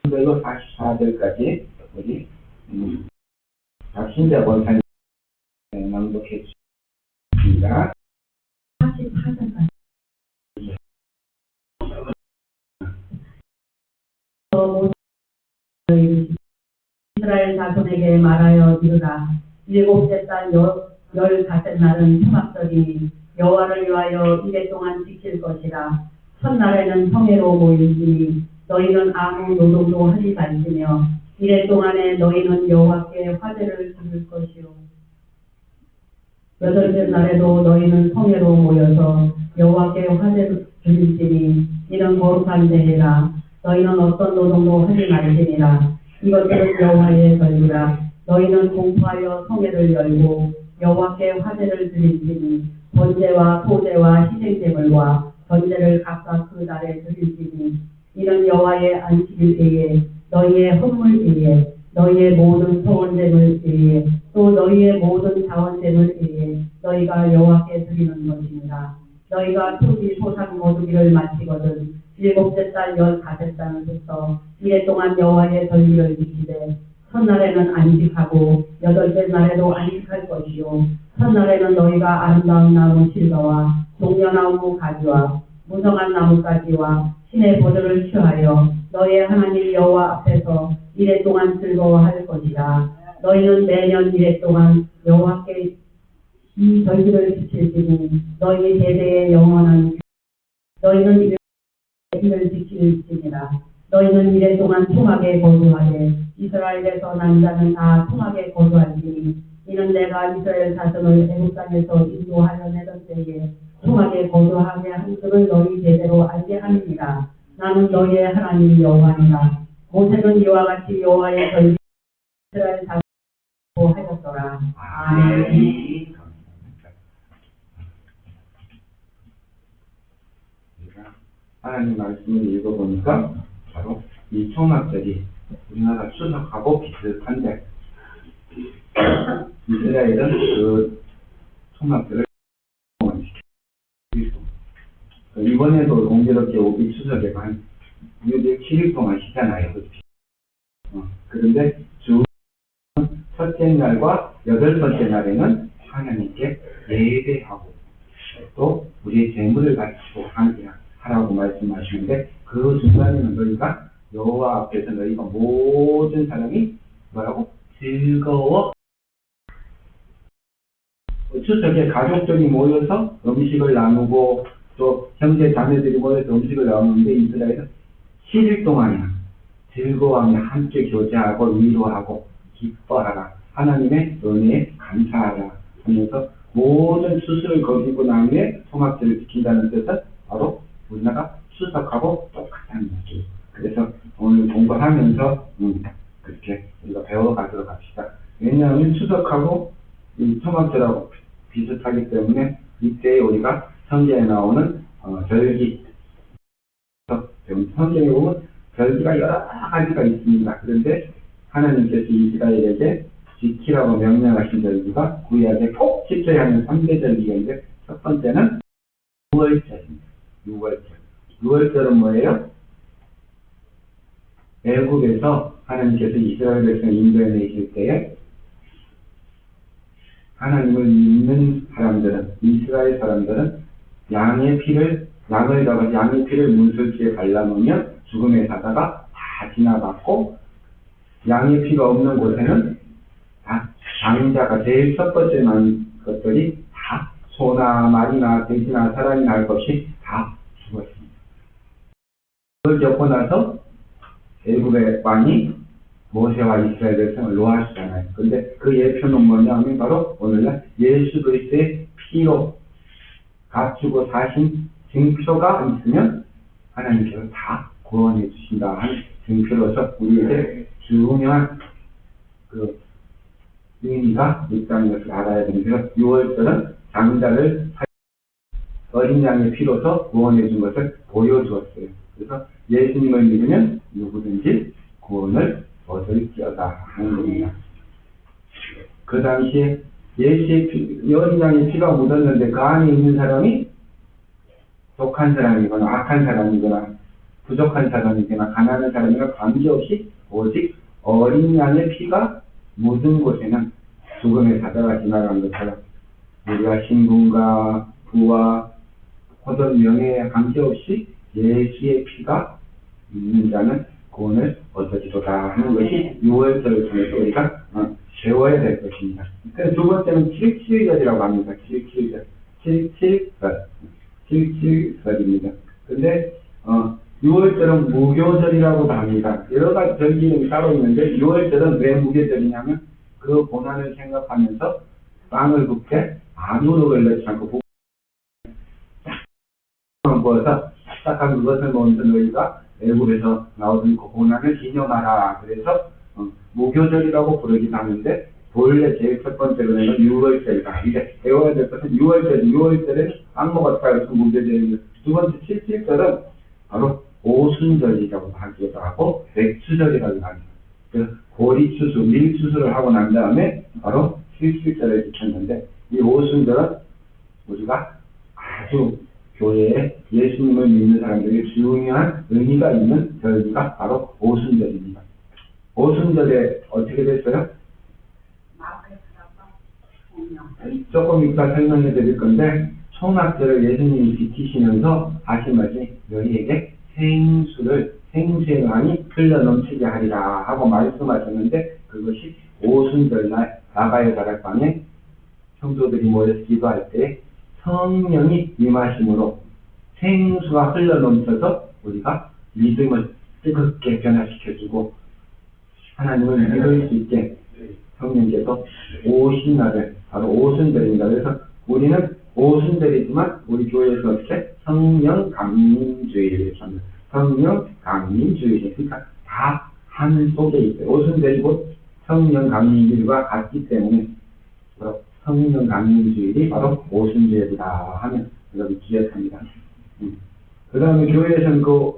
별로 44절까지 우리 박신자 권사님 낭독해 주십니다. 44절까지. 이스라엘 자손에게 말하여 이르라. 7째 달 15날은 초막절이니 여호와를 위하여 이래 동안 지킬 것이라. 첫날에는 성회로 모일지니 너희는 아무 노동도 하지 말지며 이래 동안에 너희는 여호와께 화제를 드릴 것이요. 8째 날에도 너희는 성회로 모여서 여호와께 화제를 드릴지니 이는 거룩한 때이라. 너희는 어떤 노동도 하지 말지니라. 이것들은 여호와의 절기라. 너희는 공포하여 성회를 열고 여호와께 화제를 드릴지니 번제와 소제와 희생제물과 번제를 각각 그 날에 드릴지니 이는 여호와의 안식일 때에 너희의 헌물 때에 너희의 모든 소원제물 때에 또 너희의 모든 자원제물 때에 너희가 여호와께 드리는 것입니다. 너희가 토지 소산 거두기를 마치거든 7째 달 15달부터 이래 동안 여호와의 절기를 지키되 첫날에는 안식하고 8째 날에도 안식할 것이요. 첫날에는 너희가 아름다운 나무 실과와 종려나무 가지와 무성한 나무가지와 신의 보들을 취하여 너희의 하나님 여호와 앞에서 이래 동안 즐거워할 것이다. 너희는 매년 이래 동안 여호와께 이 절기를 지킬지니 너희 세대의 영원한 너희는 이를 지킬지니라. 너희는 이래 동안 통하게 거주하되 이스라엘에서 난 자는 다 통하게 거주할지니 이는 내가 이스라엘 자손을 애굽 땅에서 인도하여 내던 때에 통하게 거주하게 한 줄을 너희 제대로 알게 함이니라. 나는 너희의 하나님 여호와니라. 모세는 이와 같이 여호와의 절기 이스라엘 자손으로 하였더라. 아멘. 하나님 말씀을 읽어보니까 바로 이 초막절이 우리나라 추석하고 비슷한데 이스라엘은 그 초막절을 이번에도 공교롭게 오기 추석에 한 7일 동안 쉬잖아요. 그런데 주 첫째 날과 8번째 날에는 하나님께 예배하고 또 우리의 재물을 바치고 하라고 말씀하시는데 그 순간에는 너희가 여호와 앞에서 너희가 모든 사람이 뭐라고? 즐거워. 추석에 가족들이 모여서 음식을 나누고 또 형제 자매들이 모여서 음식을 나누는데 이스라엘은 7일 동안이나 즐거워하며 함께 교제하고 위로하고 기뻐하라. 하나님의 은혜에 감사하라 하면서 모든 수술을 거두고 난 후에 초막절을 지킨다는 뜻은 바로 우리나라 추석하고 똑같다는 거죠. 그래서 오늘 공부하면서 그렇게 우리가 배워가도록 합시다. 왜냐하면 추석하고 이 초막절하고 비슷하기 때문에 이때 우리가 성경에 나오는 절기, 성경에 보면 절기가 여러 가지가 있습니다. 그런데 하나님께서 이스라엘에게 지키라고 명령하신 절기가 구약에 꼭 지켜야 하는 3대 절기가 있는데 첫 번째는 6월절입니다. 6월절은 뭐예요? 애굽에서 하나님께서 이스라엘 백성을 인도해내실 때에 하나님을 믿는 사람들은, 이스라엘 사람들은 양을 잡아서 양의 피를 문설주에 발라놓으면 죽음에 사다가 다 지나갔고, 양의 피가 없는 곳에는 다 장자가 제일 첫 번째 난 것들이 다 소나 말이나 돼지나 사람이나 할 것 없이 다 죽었습니다. 그걸 겪고 나서 애굽의 왕이 모세와 이스라엘 백성을 놓아주잖아요. 근데 그 예표는 뭐냐면 바로 오늘날 예수 그리스도의 피로 값주고 사신 증표가 있으면 하나님께서 다 구원해 주신다 하는 증표로서 우리에게 중요한 그 의미가 있다는 것을 알아야 되는데요. 6월절은 장자를 어린 양의 피로서 구원해 준 것을 보여주었어요. 그래서 예수님을 믿으면 누구든지 구원을 얻을지어다 하는 겁니다. 그 당시에 예수의 어린 양의 피가 묻었는데 그 안에 있는 사람이 독한 사람이거나 악한 사람이거나 부족한 사람이거나 가난한 사람이나 관계없이 오직 어린 양의 피가 묻은 곳에는 죽음의 사자가 지나간 것처럼 우리가 신분과 부와 어떤 명예에 관계없이 예수의 피가 있는 자는 구원을 얻어지도다 하는 것이 6월절을 통해서 우리가 배워야 될 것입니다. 그래서 두 번째는 77절이라고 합니다. 77절. 77절입니다. 근데 6월절은 무교절이라고도 합니다. 여러 가지 절 이름이 따로 있는데 6월절은 왜 무교절이냐면 그 고난을 생각하면서 빵을 굽게 아무로 걸리지 않고 부어서 딱딱한 그것을 먹는 너희가 애굽에서 나오던 그 고난을 기념하라. 그래서 무교절이라고 부르기도 하는데 본래 제일 첫 번째로는 6월절이다. 이제 배워야 될 것은 6월절은 안 먹었다 해서 무교절입니다. 두 번째 77절은 바로 오순절이라고 하기도 하고 백수절이라고 합니다. 그래서 고리추수, 밀추수를 하고 난 다음에 바로 77절을 지켰는데 이 오순절은 우리가 아주 교회에 예수님을 믿는 사람들에게 중요한 의미가 있는 절기가 바로 오순절입니다. 오순절에 어떻게 됐어요? 조금 이따 설명해 드릴 건데 초막절을 예수님이 지키시면서 하신 말씀이 너희에게 생수의 강이 흘러넘치게 하리라 하고 말씀하셨는데 그것이 오순절날 나가의 다락방에 성도들이 모여서 기도할 때 성령이 임하심으로 생수가 흘러넘쳐서 우리가 믿음을 뜨겁게 변화시켜주고 하나님을 믿을 수 있게 성령께서 오신 날을 바로 오순절입니다. 그래서 우리는 오순절이지만 우리 교회에서 어떻게 성령 강림주의를 합니다. 성령 강림주의. 그러니까 다 한 속에 있어요. 오순절이 곧 성령 강림주의가 같기 때문에 바로 성령 강림주일이 바로 오순절이다 하면 여러분 기억합니다. 그 다음에 교회에서는 그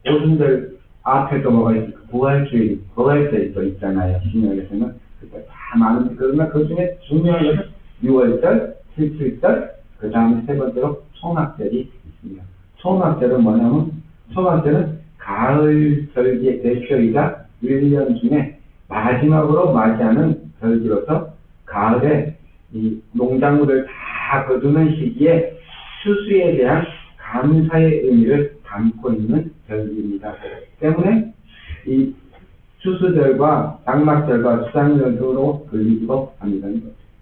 오순절 앞에도 뭐가 있을까? 부활절이 있잖아요. 신약에서는 그때 다 많은데 그러나 그 중에 중요한 것은 6월절, 77절, 그 다음에 세 번째로 초막절이 있습니다. 초막절은 뭐냐면 초막절은 가을 절기의 대표이자 1년 중에 마지막으로 맞이하는 절기로서 가을에 이 농작물을 다 거두는 시기에 추수에 대한 감사의 의미를 담고 있는 절기입니다. 때문에 이 추수절과 장막절과 수장절로 불리기도 합니다.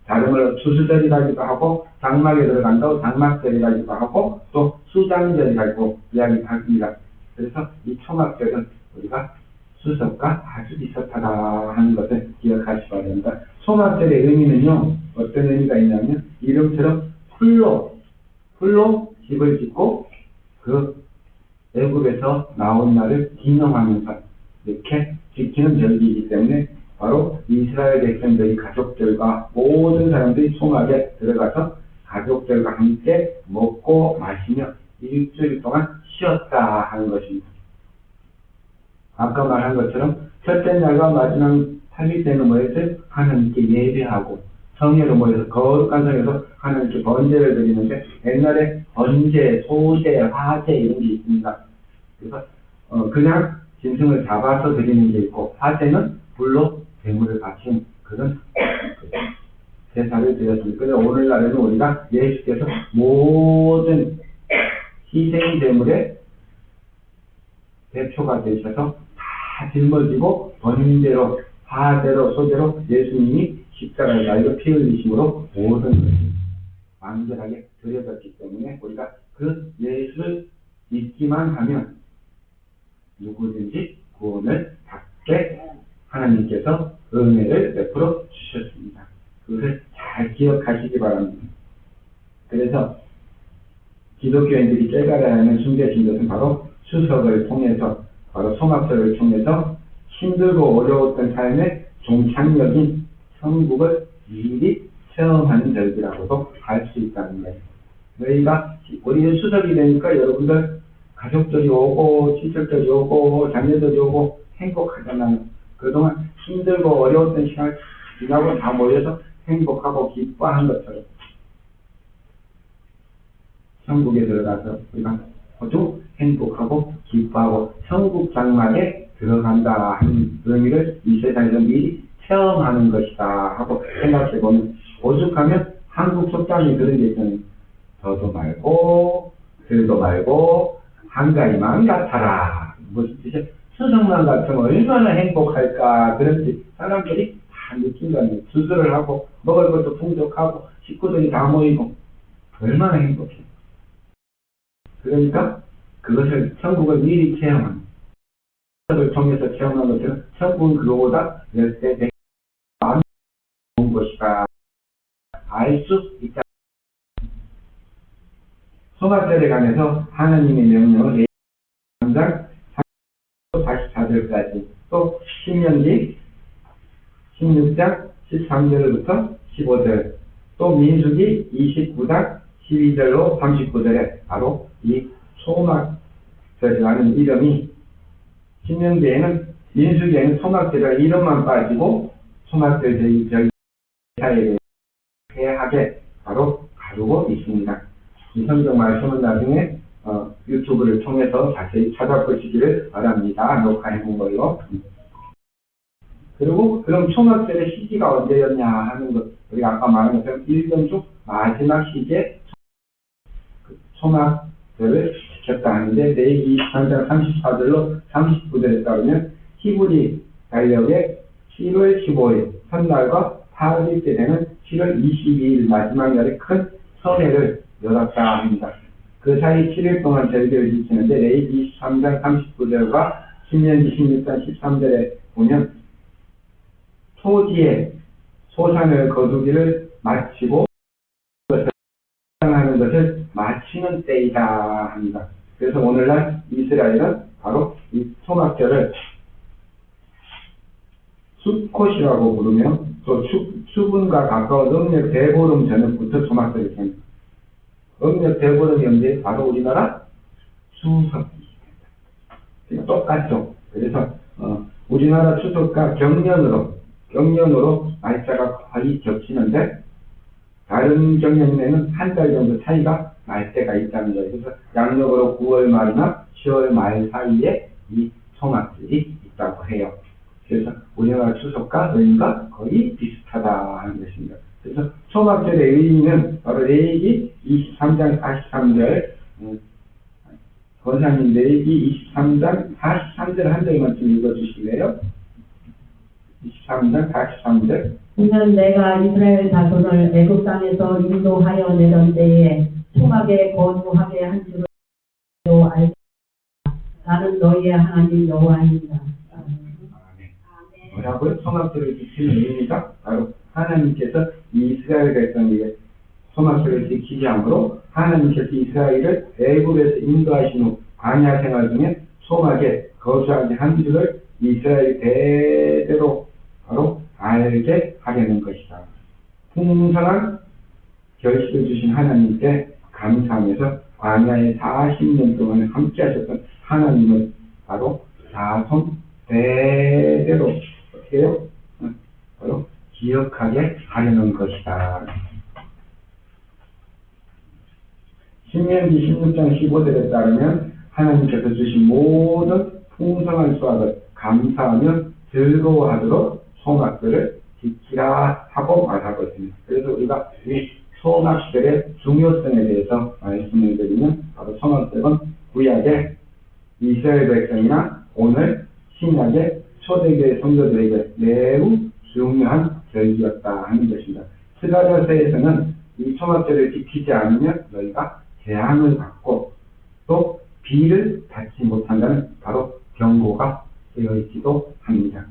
다른 말로 추수절이라기도 하고 장막에 들어간다고 장막절이라기도 하고 또 수장절이라고 이야기합니다. 그래서 이 초막절은 우리가 수석과 아주 비슷하다 하는 것을 기억하시기 바랍니다. 초막절의 의미는요, 어떤 의미가 있냐면, 이름처럼 풀로 집을 짓고, 그 애굽에서 나온 날을 기념하면서 이렇게 지키는 절기이기 때문에, 바로 이스라엘 백성들이 가족들과 모든 사람들이 초막에 들어가서 가족들과 함께 먹고 마시며 일주일 동안 쉬었다 하는 것입니다. 아까 말한 것처럼 첫째 날과 마지막 8일 때는 뭐였어요? 하나님께 예배하고 성회로 모여서 거룩한 성에서 하나님께 번제를 드리는데 옛날에 번제, 소제, 화제 이런 게 있습니다. 그래서 그냥 짐승을 잡아서 드리는 게 있고 화제는 불로 제물을 바친 그런 제사를 드렸습니다. 그래서 오늘날에는 우리가 예수께서 모든 희생 제물의 대표가 되셔서 다 짊어지고 번제로, 화제로, 소제로 예수님이 십자가에 달려 피 흘리심으로 모든 것이 완전하게 드려졌기 때문에 우리가 그 예수를 믿기만 하면 누구든지 구원을 받게 하나님께서 은혜를 베풀어 주셨습니다. 그것을 잘 기억하시기 바랍니다. 그래서 기독교인들이 깨달아야 하는 숨겨진 것은 바로 추석을 통해서 바로 소막절을 통해서 힘들고 어려웠던 삶의 종착역인 천국을 미리 체험하는 절기라고도 할 수 있다는 거예요. 저희가 우리 추석이 되니까 여러분들 가족들이 오고 친척들이 오고 자녀들이 오고 행복하잖아요. 그동안 힘들고 어려웠던 시간을 지나고 다 모여서 행복하고 기뻐한 것처럼 천국에 들어가서 우리가 모두 행복하고 기뻐하고 천국 장막에 들어간다 하는 의미를 이 세상에서 미리 체험하는 것이다 하고 생각해보면, 오죽하면 한국 속담이 그런 게 있잖아요. 더도 말고 들도 말고 한가위만 같아라. 무슨 뜻이야? 수석만 같으면 얼마나 행복할까. 그런지 사람들이 다 느낀다는, 수술을 하고 먹을 것도 풍족하고 식구들이 다 모이고 얼마나 행복해. 그러니까 그것을, 천국을 미리 체험하는 것을 통해서 체험한 것처럼 천국은 그거보다 열대 배 마음이 좋은 것이다 알 수 있다. 소마절에 관해서 하나님의 명령을 3장 44절까지, 또 신명기 16장 13절부터 15절, 또 민수기 29장 12절로 39절에 바로 이 소막절이라는 이름이, 신명기에는, 민수기에는 소막절이라는 이름만 빠지고 소막절 제사에 대하게 바로 가지고 있습니다. 이 성경 말씀은 나중에 유튜브를 통해서 자세히 찾아보시기를 바랍니다. 녹화해본 걸로. 그리고 그럼 초막절의 시기가 언제였냐 하는 것, 우리가 아까 말한 것처럼 1년 중 마지막 시기에 초막절을 지켰다 하는데, 레위기 23장 34절로 39절에 따르면 히브리 달력의 7월 15일 첫날과 8일째 되는 7월 22일 마지막 날에 큰 성회를 열었다 합니다. 그 사이 7일 동안 절기를 지키는데, 레위기 23장 39절과 신명기 16장 13절에 보면 토지에 소산을 거두기를 마치고 하는 것을 마치는 때이다 합니다. 그래서 오늘날 이스라엘은 바로 이 초막절을 수콧이라고 부르며, 또 추분과 가까운 음력 대보름 저녁부터 초막절을 줍니다. 음력 대보름이 언제? 바로 우리나라 추석이 됩니다. 똑같죠. 그래서 우리나라 추석과 경년으로 날짜가 거의 겹치는데, 다른 경년에는 한 달 정도 차이가 날 때가 있다는 거예요. 그래서 양력으로 9월 말이나 10월 말 사이에 이 초막절이 있다고 해요. 그래서 우리나라 추석과 의미가 거의 비슷하다 하는 것입니다. 그래서 초막절의 의미는 바로 레위기 23장 43절, 권사님 레위기 23장 43절 한 절만 좀 읽어주실래요? 23장 43절. 이는 내가 이스라엘 자손을 애굽 땅에서 인도하여 내던 때에 초막에 거주하게 한 줄을 알게. 나는 너희의 하나님 여호와입니다. 뭐라고요? 초막절을 지키는 의미가 바로 하나님께서 이스라엘 백성에게 초막절을 지키지 않으므로 하나님께서 이스라엘을 애굽에서 인도하신 후 광야 생활 중에 초막에 거주하게 한 줄을 이스라엘 대대로 바로 알게 하려는 것이다. 풍성한 결실을 주신 하나님께 감사하면서 광야의 40년 동안 함께 하셨던 하나님을 바로 자손 대대로 어떻게 해요? 바로 기억하게 하려는 것이다. 신명기 16장 15절에 따르면 하나님께서 주신 모든 풍성한 수확을 감사하며 즐거워하도록 소막절을 지키라 하고 말하고 있습니다. 그래서 우리가 이 소막절의 중요성에 대해서 말씀을 드리면, 바로 소막절은 구약의 이스라엘 백성이나 오늘 신약의 초대교회 성도들에게 매우 중요한 절기였다 하는 것입니다. 스가랴서에서는 이 초막절을 지키지 않으면 너희가 재앙을 받고 또 비를 받지 못한다는 바로 경고가 되어 있기도 합니다.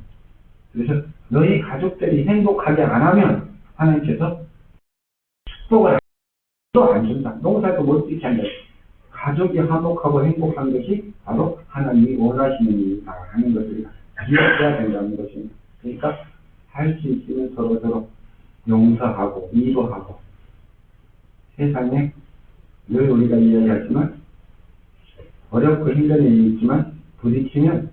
그래서 너희 가족들이 행복하게 안 하면 하나님께서 축복을 또 안 준다. 농사도 못 짓게 한다. 가족이 화목하고 행복한 것이 바로 하나님이 원하시는 일이다 하는 것을 기억해야 된다는 것입니다. 그러니까 할 수 있으면 서로 용서하고 위로하고, 세상에 늘 우리가 이야기하지만 어렵고 힘든 일이 있지만 부딪히면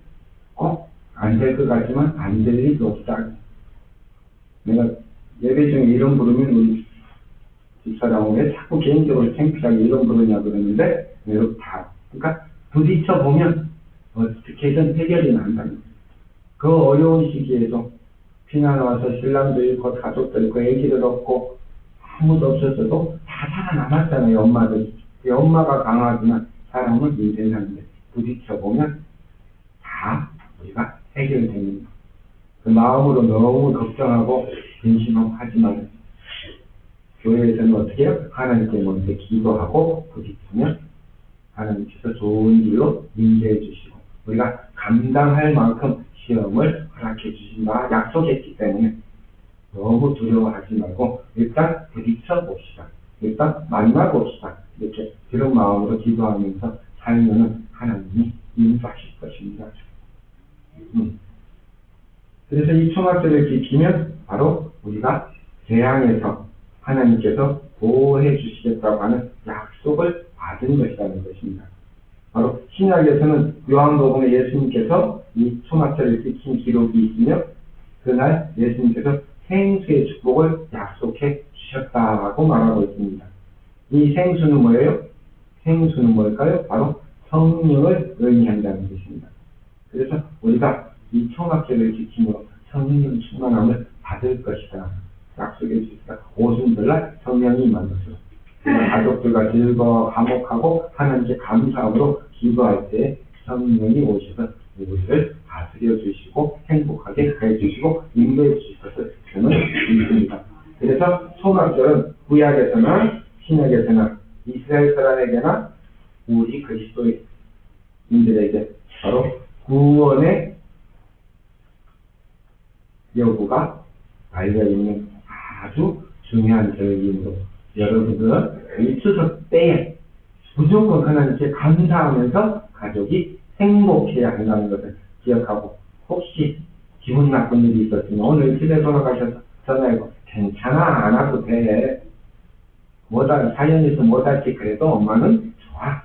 꼭 안 될 것 같지만 안 될 일도 없다. 내가 예배 중에 이름 부르면 우리 집사람은 왜 자꾸 개인적으로 창피하게 이름 부르냐 그러는데, 여러분 다 그러니까 부딪혀 보면 어떻게든 해결이 난다는 거예요. 그 어려운 시기에도 피난 와서 신랑도 잃고 가족도 잃고 애기를 얻고 아무도 없었어도 다 살아남았잖아요. 엄마들. 그 엄마가 강하지만 사람은 인생사인데 부딪혀 보면 다 우리가 해결되는 거. 그 마음으로 너무 걱정하고 근심하지 말아요. 교회에서는 어떻게 해요? 하나님께 먼저 기도하고 부딪히면 하나님께서 좋은 길로 인도해 주시고 우리가 감당할 만큼 시험을 허락해 주신다 약속했기 때문에 너무 두려워하지 말고 일단 부딪혀 봅시다. 일단 만나 봅시다. 이렇게 그런 마음으로 기도하면서 살면 하나님이 인도하실 것입니다. 그래서 이 초막절을 지키면 바로 우리가 재앙에서 하나님께서 보호해 주시겠다고 하는 약속을 받은 것이라는 것입니다. 바로 신약에서는 요한복음에 예수님께서 이 초막절을 지킨 기록이 있으며 그날 예수님께서 생수의 축복을 약속해 주셨다고 말하고 있습니다. 이 생수는 뭐예요? 생수는 뭘까요? 바로 성령을 의미한다는 것입니다. 그래서 우리가 이 초막절을 지킴으로 성령 충만함을 받을 것이다. 약속해 주시다. 오순절날 성령이 임하면서 가족들과 즐거워 화목하고 하나님께 감사함으로 기도할 때 성령이 오셔서 우리를 다스려 주시고 행복하게 해 주시고 인도해 주실 것을 저는 믿습니다. 그래서 초막절은 구약에서나 신약에서나 이스라엘 사람에게나 우리 그리스도인들에게 바로 구원의 여부가 달려있는 아주 중요한 절기이므로 여러분들은 이 추석 때에 무조건 하나님께 감사하면서 가족이 행복해야 한다는 것을 기억하고 혹시 기분 나쁜 일이 있었으면 오늘 집에 돌아가셔서 전화해서 괜찮아 안 와도 돼 사연에서 못할지 그래도 엄마는 좋아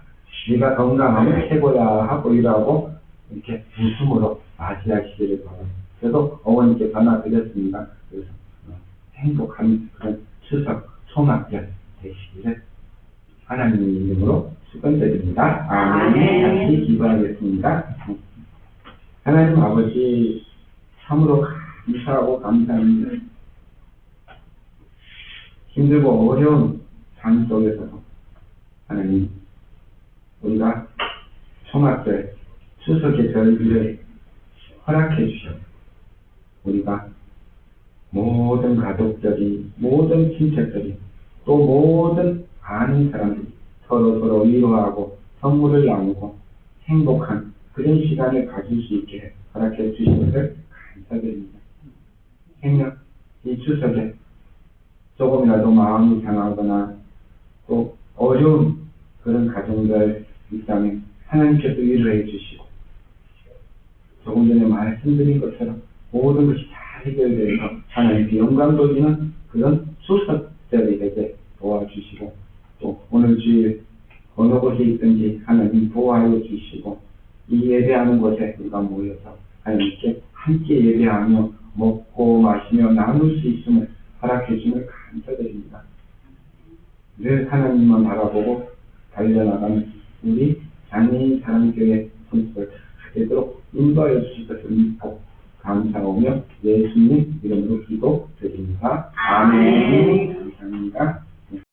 네가 건강하면 최고야 하고 일하고 이렇게 웃음으로 맞이하시기를 바랍니다. 저도 어머니께 전화 드렸습니다. 그래서 행복한 그런 추석 초막절 되시기를 하나님의 이름으로 축원드립니다. 아멘. 같이 기도하겠습니다. 하나님 아버지 참으로 감사하고 감사합니다. 힘들고 어려운 삶 속에서도 하나님 우리가 초막절 추석의 절기를 허락해 주셨고 우리가 모든 가족들이 모든 친척들이 또 모든 아는 사람들이 서로 위로하고 선물을 나누고 행복한 그런 시간을 가질 수 있게 허락해 주신 것을 감사드립니다. 행여 이 추석에 조금이라도 마음이 상하거나 또 어려운 그런 가정들 있다면 하나님께서 위로해 주시고 조금 전에 말씀드린 것처럼 모든 것이 다 해결돼서 하나님께 영광 돌리는 그런 추석절이 되게 도와주시고 또 오늘 주일 어느 곳에 있든지 하나님 보호하여 주시고 이 예배하는 곳에 우리가 모여서 하나님께 함께 예배하며 먹고 마시며 나눌 수 있음을 허락해 주심을 감사드립니다. 늘 하나님만 바라보고 달려나가는 우리 장애인 사랑교회 성도들 되도록 인도하여 주실 것을 믿고 감사하며 예수님 이름으로 기도드립니다. 아멘. 감사합니다.